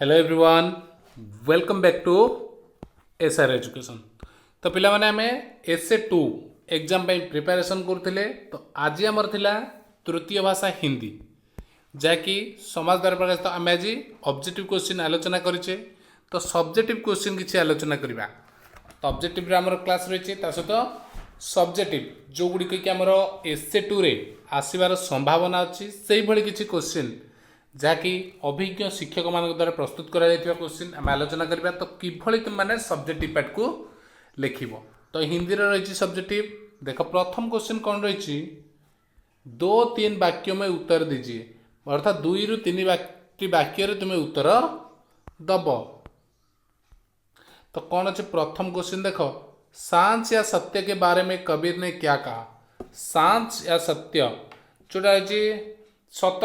Hello everyone, welcome back to SR education. तो पिला माने आमे एसए 2 एग्जाम पे प्रिपरेशन करथिले। तो आज हमर थिला तृतीय भाषा हिंदी, जहाँकि समाज द्वारा प्रकाशित आम आज ऑब्जेक्टिव क्वेश्चन आलोचना करिचे। तो सब्जेक्टिव क्वेश्चन किसी आलोचना करबा। तो ऑब्जेक्टिव आमर क्लास रही सहित सब्जेक्टिव जो गुड़ी कि आमर एसए 2 रे आसबार संभावना अच्छी से भली किसी क्वेश्चन जहाँकि अभिज्ञ शिक्षक मान द्वारा प्रस्तुत करा क्वेश्चन आम आलोचना करवा। तो किभली तुम मैंने सब्जेक्टिव पार्ट को लिख। तो हिंदी रही सब्जेक्टिव देख, प्रथम क्वेश्चन कौन रही, 2-3 वाक्यों में उत्तर दीजिए। अर्थात 2-3 वाक्य तुम्हें उत्तर दब। तो कौन अच्छे प्रथम क्वेश्चन देख, सांच या सत्य के बारे में कबीर ने क्या कहा। सांच या सत्य जोटा रही सत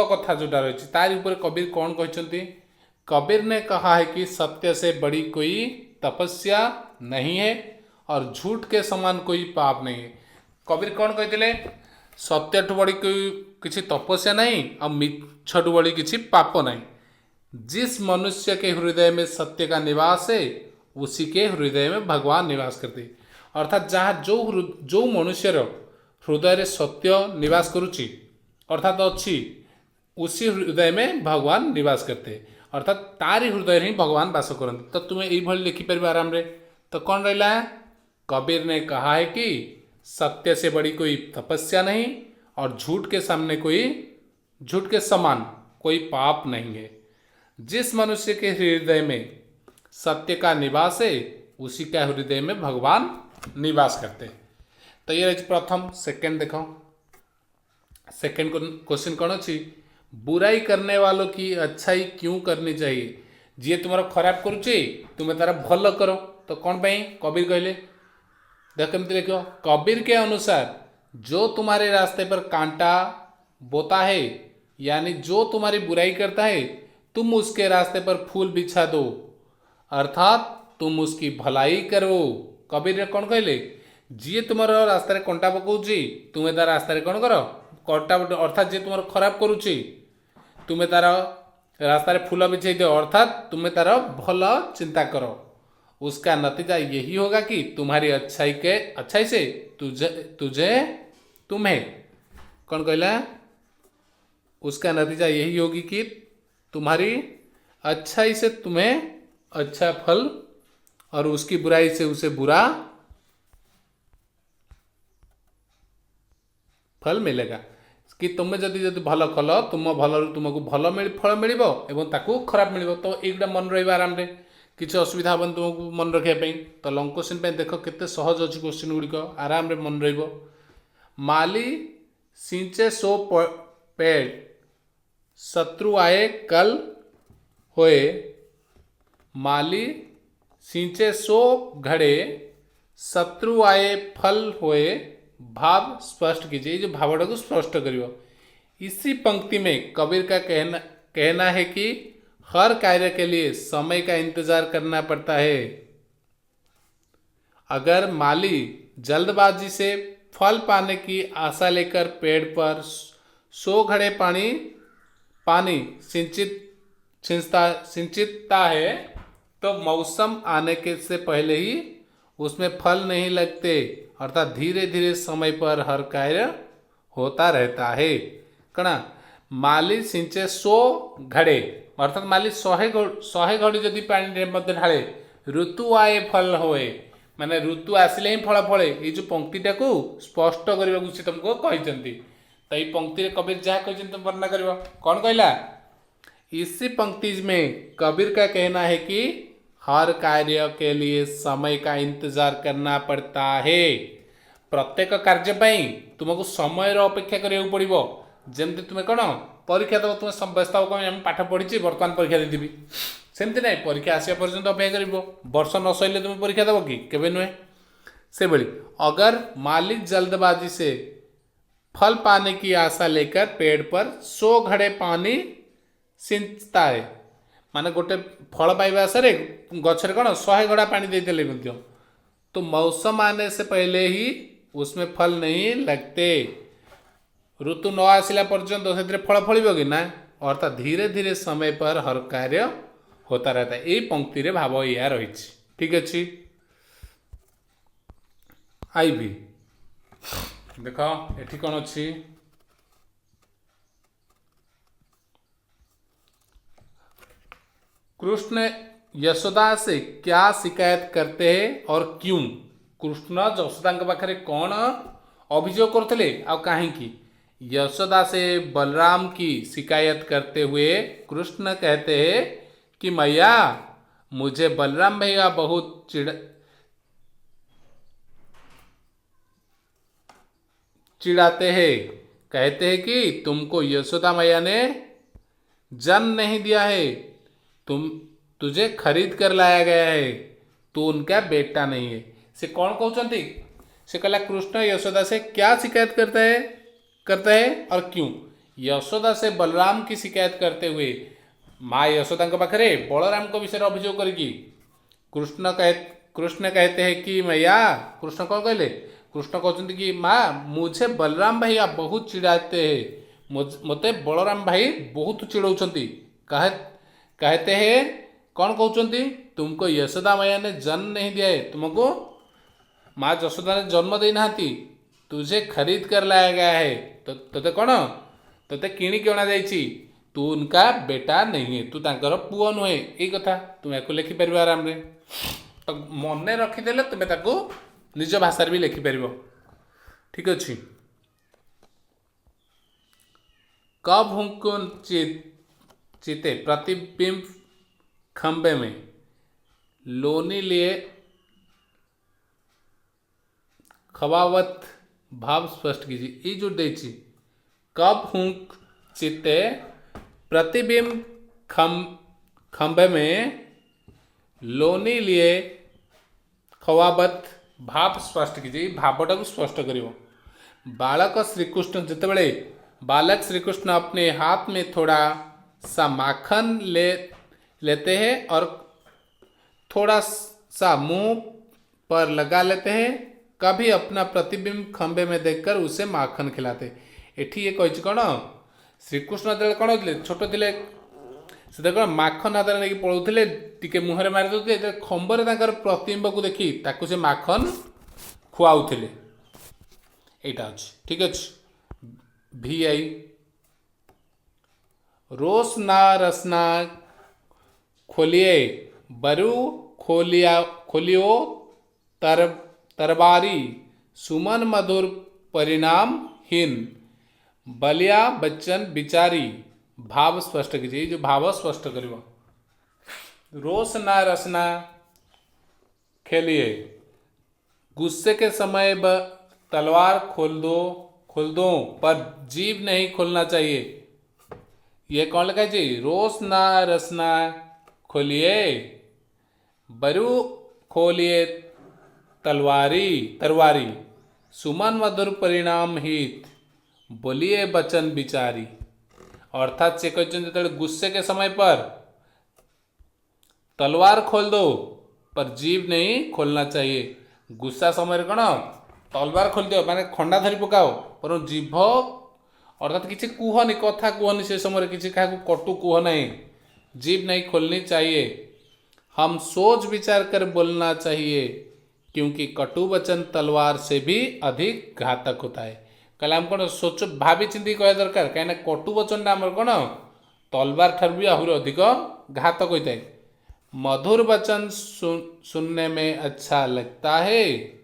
कथा जोटा रही तार ऊपर कबीर कौन कहते। कबीर ने कहा है कि सत्य से बड़ी कोई तपस्या नहीं है और झूठ के समान कोई पाप नहीं है। कबीर कौन कहते, सत्य ठू बड़ी कोई किसी तपस्या नहीं और मिछ ठू बड़ी किसी पाप नहीं। जिस मनुष्य के हृदय में सत्य का निवास है उसी के हृदय में भगवान निवास करते। अर्थात जहाँ जो मनुष्यर हृदय रे सत्य निवास करुच्ची अर्थात अच्छी उसी हृदय में भगवान निवास करते। अर्थात तारी हृदय ही भगवान वास करते। तो तुम्हें ये लिखिपर आराम रे। तो कौन रहा, कबीर ने कहा है कि सत्य से बड़ी कोई तपस्या नहीं और झूठ के समान कोई पाप नहीं है। जिस मनुष्य के हृदय में सत्य का निवास है उसी का हृदय में भगवान निवास करते। तो ये रही प्रथम। सेकंड देखो, सेकंड क्वेश्चन कौन अच्छी, बुराई करने वालों की अच्छाई क्यों करनी चाहिए। जी तुम्हारा खराब करुचे तुम्हें तारा भल करो। तो कौन पाई कबीर कहले, देख केमती लिखो, कबीर के अनुसार जो तुम्हारे रास्ते पर कांटा बोता है यानी जो तुम्हारी बुराई करता है तुम उसके रास्ते पर फूल बिछा दो, अर्थात तुम उसकी भलाई करो। कबीर ने कौन कहले, जी तुम्हारा रास्ता कंटा पकाउची तुम्हें तार रास्ता कौन करो कंटा, अर्थात जी तुम्हारा खराब करुच्ची तुम्हें तार रास्ता फूल बिछाई दो, अर्थात तुम्हें तार भल चिंता करो। उसका नतीजा यही होगा कि तुम्हारी अच्छाई से तुम्हें कौन कहला, उसका नतीजा यही होगी कि तुम्हारी अच्छाई से तुम्हें अच्छा फल और उसकी बुराई से उसे बुरा फल मिलेगा। कि तुम्हें जदि भल कल तुम भल तुमको भल फल मिल खराब मिल। तो यहीटा मन रहा आराम रे, किसी असुविधा हेनी तुमको मन रखापी। तो लंग क्वेश्चन देख केते सहज अच्छी क्वेश्चन गुड़िक आराम रे मन रही। माली सिंचे सो पेड़ शत्रु आए कल होए, माली सिंचे सो घड़े शत्रु आए फल होए। भाव स्पष्ट कीजिए, जो भावटा को स्पष्ट करियो। इसी पंक्ति में कबीर का कहना है कि हर कार्य के लिए समय का इंतजार करना पड़ता है। अगर माली जल्दबाजी से फल पाने की आशा लेकर पेड़ पर 100 घड़े पानी सिंचितता है तो मौसम आने के से पहले ही उसमें फल नहीं लगते। अर्थात धीरे धीरे समय पर हर कार्य होता रहता है। कणा माली सिंचे 100 घड़े, अर्थात माली 100 घड़ी जदि पानी मध्य ढाले ऋतु आए फल होए, माने ऋतु आसिले ही फल फले। ये जो पंक्तिटा को स्पष्ट करने को तुमको कहते। तो ये पंक्ति कबीर जहाँ कहते तुम वर्णना कर कौन कहला, इसी पंक्ति में कबीर का कहना है कि हर कार्य के लिए समय का इंतजार करना पड़ता है। प्रत्येक कार्य तुमको समय अपेक्षा करा पड़ो। जमती तुम्हें कौन परीक्षा दब तुम्हें व्यस्त हम पाठ पढ़ी बर्तमान परीक्षा देवी सेमती ना, परीक्षा आसा पर्यटन अपेक्षा कर वर्ष न सैले तुम्हें परीक्षा दब कि केवे नुहे से भली। अगर मालिक जल्दबाजी से फल पाने की आशा लेकर पेड़ पर 100 घड़े पानी सिंचता है, माने गोटे फल पाइबा आशा गचर कौन 100 घड़ा पानी देते तो मौसम आने से पहले ही उसमें फल नहीं लगते। ऋतु न आसला पर्यंत से फल फल कि ना अर्थात धीरे धीरे समय पर हर कार्य होता रहता है। यही पंक्ति रे भाव या रही। ठीक अच्छे। आईबी देख एठी कौन अच्छी कृष्ण यशोदा से क्या शिकायत करते हैं और क्यों। कृष्ण यशोदा पाखे कौन अभियोग करते आ कहीं यशोदा से बलराम की शिकायत करते हुए कृष्ण कहते हैं कि मैया मुझे बलराम भैया बहुत चिढ़ाते हैं। कहते हैं कि तुमको यशोदा मैया ने जन्म नहीं दिया है, तुझे खरीद कर लाया गया है, तू उनका बेटा नहीं है। से कौन कहते से कहला कृष्ण यशोदा से क्या शिकायत करता है और क्यों। यशोदा से बलराम की शिकायत करते हुए माँ यशोदा के पाखे बलराम को विषय अभियोग करके कृष्ण कहते हैं कि मैया कृष्ण कौन कहले कृष्ण कहते कि माँ मुझे बलराम भैया बहुत चिढ़ाते हैं, मते बलराम भाई बहुत चिड़ौଛନ୍ତି। कहते हैं कौन कहते तुमको यशोदा मैया ने जन्म नहीं दिया है, तुमको माँ यशोदा ने जन्म देना, तुझे खरीद कर लाया गया है, तो तोते कौन तोते किणिक अणा जाइछि, तू उनका बेटा नहीं है, तू तांकर पुओ नुहे। यही कथा तुम या लिखिपर आराम रे। तो मन रखीदे तुम्हें ताको निज भाषा भी लिखिपर। ठीक अच्छे। कब हमको चिते प्रतिबिंब खंबे में लोनी लिए खवावत भाव स्पष्ट कीजिए। ये जो देची कब हुंक चित्ते प्रतिबिंब खंबे में लोनी लिए खवावत भाव स्पष्ट कीजिए। भावटा को स्पष्ट करियो। बालक श्रीकृष्ण जितेबले बालक श्रीकृष्ण अपने हाथ में थोड़ा सा माखन लेते हैं और थोड़ा सा मुंह पर लगा लेते हैं, कभी अपना प्रतिबिंब खंबे में देखकर उसे माखन खिलाते। एठी ये कही कौन श्रीकृष्ण जो कौन होते छोट थे से कौन माखन हाथ नहीं पड़ोले टे मुहर मारी दे खंबर प्रतिबिंब को देखी ताकू से माखन खुआउले। यहाँ अच्छे। ठीक अच्छे। भी आई रोशना रसना खोलिए बरु खोलियो तरबारी सुमन मधुर परिणामहीन बलिया बच्चन बिचारी। भाव स्पष्ट कीजिए। जो भाव स्पष्ट करियो। रोशना रसना खेलिए, गुस्से के समय तलवार खोल दो पर जीभ नहीं खोलना चाहिए। ये कौन लिखा है जी। रोशना रसना खोलिए बरु खोलिए तरवारी सुमन मधुर परिणाम हित बोलिए बचन बिचारी। अर्थात से कहते गुस्से के समय पर तलवार खोल दो पर जीभ नहीं खोलना चाहिए। गुस्सा समय कौन तलवार खोल दियो माने खंडा धरी पकाओ पर जीभ अर्थात किसी कहनी कथा कहनी से समय किसी क्या कटु कह नहीं, जीभ नहीं खोलनी चाहिए। हम सोच विचार कर बोलना चाहिए क्योंकि कटु वचन तलवार से भी अधिक घातक होता है। कहले हम कौन सोच भावी चिंती कह दरकार कहीं कटु वचन आम कौन तलवार ठार भी आहरी अधिक घातक होता है। मधुर वचन सुनने में अच्छा लगता है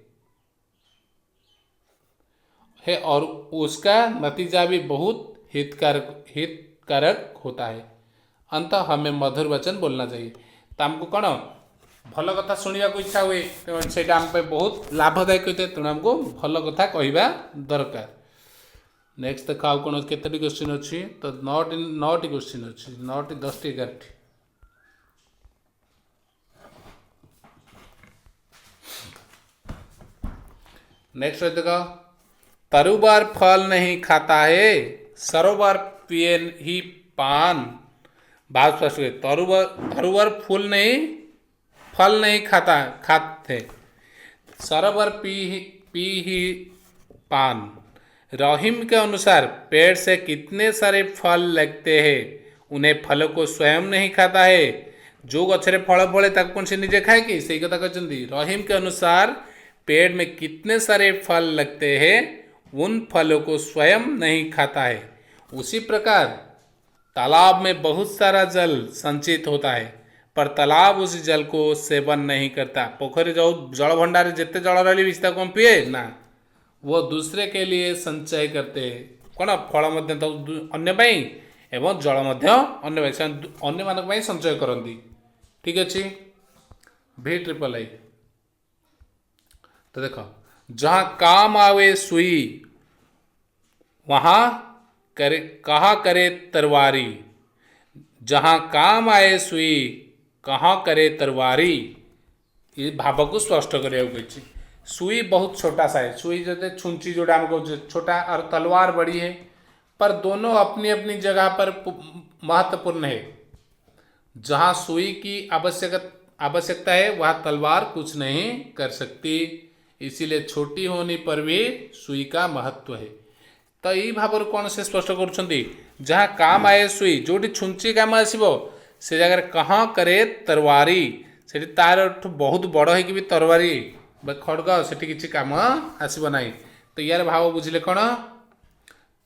और उसका नतीजा भी बहुत हितकारक होता है। अंत हमें मधुर वचन बोलना चाहिए। तो हमको कौन भल कथा शुणा इच्छा हुए से बहुत लाभदायक होता है। तेणु हमको भल कथा कहवा दरकार। नेक्स्ट देख आउ कौन के क्वेश्चन अच्छी। तो 9टी क्वेश्चन अच्छी 9टी 10टी 11टी। नेक्स्ट देख तरुबर फल नहीं खाता है सरोवर पिए ही पान। बात स्पष्ट है। तरुवर फल नहीं खाते सरोवर पी ही पान। रहीम के अनुसार पेड़ से कितने सारे फल लगते हैं उन्हें फल को स्वयं नहीं खाता है। जो गछरे फल फले ताको कौन से निजे खाए कि सही कथा कहते। रहीम के अनुसार पेड़ में कितने सारे फल लगते हैं उन फलों को स्वयं नहीं खाता है। उसी प्रकार तालाब में बहुत सारा जल संचित होता है पर तालाब उस जल को सेवन नहीं करता। पोखरी जो जल भंडार जिते जल रही विस्तार कौन पिए ना, वो दूसरे के लिए संचय करते हैं। कौन फल मध्य अन्य पाई एवं जल मध्य अन्य मानक पाई संचय करती। ठीक अच्छे V888 तो देख, जहाँ काम आवे सुई वहाँ करे कहा करे तरवारी। जहाँ काम आए सुई कहाँ करे तरवारी। ये भाव को स्पष्ट करने सुई बहुत छोटा सा है। सुई जो छुंची जोड़ा हमको छोटा और तलवार बड़ी है, पर दोनों अपनी अपनी जगह पर महत्वपूर्ण है। जहाँ सुई की आवश्यकता है वहाँ तलवार कुछ नहीं कर सकती, इसीलिए छोटी होने पर भी सुई का महत्व है। तो यही भाव कौन से स्पष्ट कर जहाँ काम आए सुई जो छुंची काम आसो से जगह कहाँ करे तरवारी से तार बहुत बड़ हो भी तरवारी खड़ग से किसी काम आसब ना। तो यार भाव बुझले कौन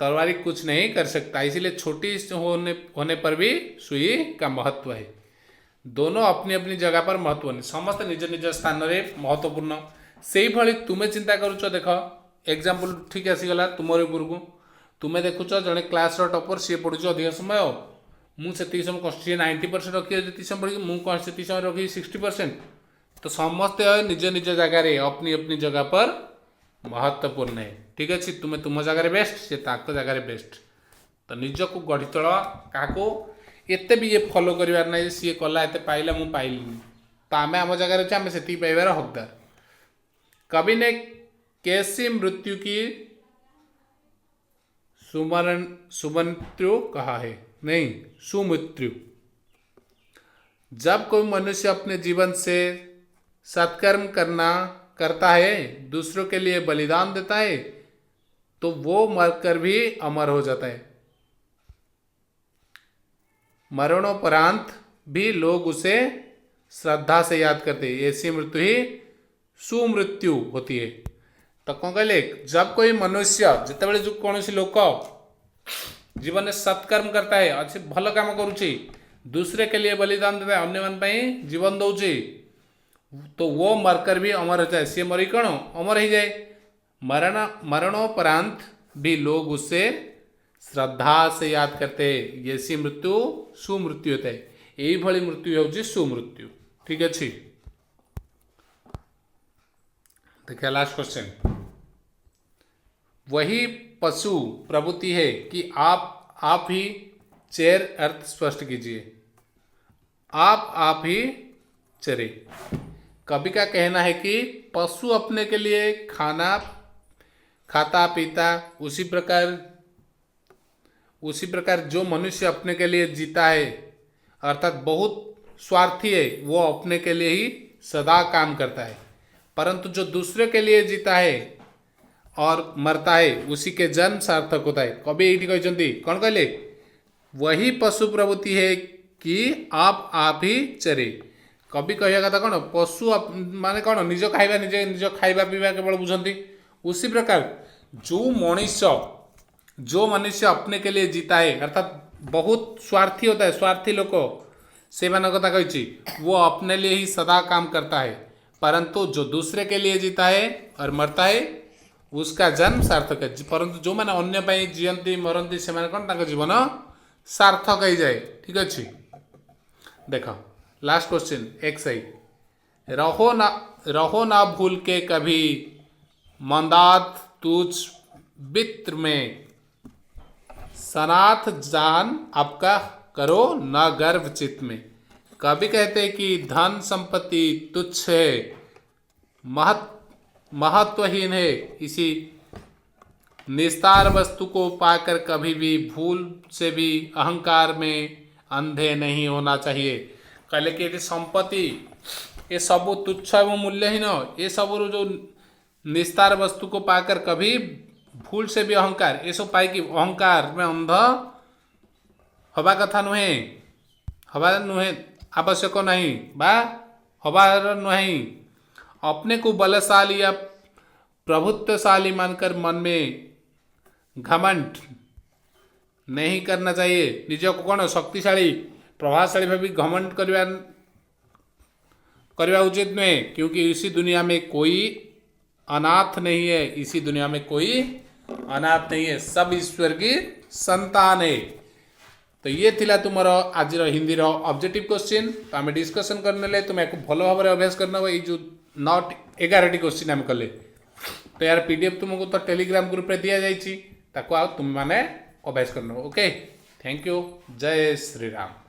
तरवारी कुछ नहीं कर सकता, इसीलिए छोटी होने पर भी सुई का महत्व है। दोनों अपनी अपनी जगह पर महत्वपूर्ण, समस्त निज निज स्थान में महत्वपूर्ण। से भली तुम्हें चिंता करुच देख एग्जाम्पल ठीक आसीगला तुमर उपरकू तुम्हें देखुच जड़े क्लास टॉपर सी पढ़ु अधिक समय मुझे समय कष्ट 90% रखी जी समय पढ़ी मुझे से समय रखी 60%। तो समस्ते निज निज जगार अपनी अपनी जगह पर महत्वपूर्ण है। ठीक अच्छे तुम्हें तुम जगार बेस्ट सी ताक जगार बेस्ट। तो निज को गढ़ी तोल क्या एत भी ये फॉलो करार ना सी कला एत पाइला मुझे पाइली, तो आम आम जगार अच्छे आम से पाइबार हकदार। कवि ने कैसी मृत्यु की सुमृत्यु कहा है, नहीं सुमृत्यु। जब कोई मनुष्य अपने जीवन से सत्कर्म करता है, दूसरों के लिए बलिदान देता है, तो वो मरकर भी अमर हो जाता है। मरणोपरांत भी लोग उसे श्रद्धा से याद करते हैं। ऐसी मृत्यु ही सुमृत्यु होती है। तो कौन कहले जब कोई मनुष्य जिते जो कौन लोक जीवन में सत्कर्म करता है, अच्छे भल काम करुच्ची, दूसरे के लिए बलिदान देता है, अन्य मन जीवन दौची, तो वो मरकर भी अमर हो जाए। सी मरी कौन अमर हो जाए। मरणोपरांत भी लोग उससे श्रद्धा से याद करते हैं। ये सी मृत्यु सुमृत्यु होता है। यही भली मृत्यु हूँ सुमृत्यु। ठीक अच्छे देखिए लास्ट क्वेश्चन। वही पशु प्रवृत्ति है कि आप ही चेर अर्थ स्पष्ट कीजिए। आप ही चरे। कवि का कहना है कि पशु अपने के लिए खाना खाता पीता, उसी प्रकार जो मनुष्य अपने के लिए जीता है अर्थात बहुत स्वार्थी है, वो अपने के लिए ही सदा काम करता है। परंतु जो दूसरे के लिए जीता है और मरता है उसी के जन्म सार्थक होता है। कवि ये कहते कौन कहले वही पशु प्रवृत्ति है कि आप ही चरे। कवि कहवा कथा कौन पशु माने कौन निज खाइबा निज खाइबा पीवा केवल बुझती। उसी प्रकार जो मनुष्य अपने के लिए जीता है अर्थात बहुत स्वार्थी होता है, स्वार्थी लोग से कथा कही वो अपने लिए ही सदा काम करता है, परंतु जो दूसरे के लिए जीता है और मरता है उसका जन्म सार्थक है। परंतु जो मैंने अन्य पाई जीवंती मरती से कौन जीवन सार्थक हो जाए। ठीक अच्छे देख लास्ट क्वेश्चन एक सही। रहो ना भूल के कभी मंदात तुझ वित्र में, सनाथ जान आपका करो न गर्व चित्त में। कवि कहते हैं कि धन संपत्ति तुच्छ है, महत्वहीन है, इसी निस्तार वस्तु को पाकर कभी भी भूल से भी अहंकार में अंधे नहीं होना चाहिए। कहले कि संपत्ति ये सब तुच्छ एवं मूल्यहीन, ये सब जो निस्तार वस्तु को पाकर कभी भूल से भी अहंकार, ये सब पाई कि अहंकार में अंध हवा कथा नुहे हवा नुहे आवश्यक नहीं बा हबार नहीं। अपने को बलशाली या प्रभुत्वशाली मानकर मन में घमंड नहीं करना चाहिए। निज को कौन शक्तिशाली प्रभावशाली भावी घमंड करवा उचित नुहे, क्योंकि इसी दुनिया में कोई अनाथ नहीं है। इसी दुनिया में कोई अनाथ नहीं है, सब ईश्वर की संतान है। तो ये थिला तुमर आज हिंदी ऑब्जेक्टिव क्वेश्चन। तो आम डिस्कसन करने तुम एक भल भाव अभ्यास करना ये जो 9-11 क्वेश्चन आम कले। तो यार पीडीएफ तुमको तो टेलीग्राम ग्रुप रे दिया जाइए, तुम माने अभ्यास करना। Okay, thank you. जय श्री राम।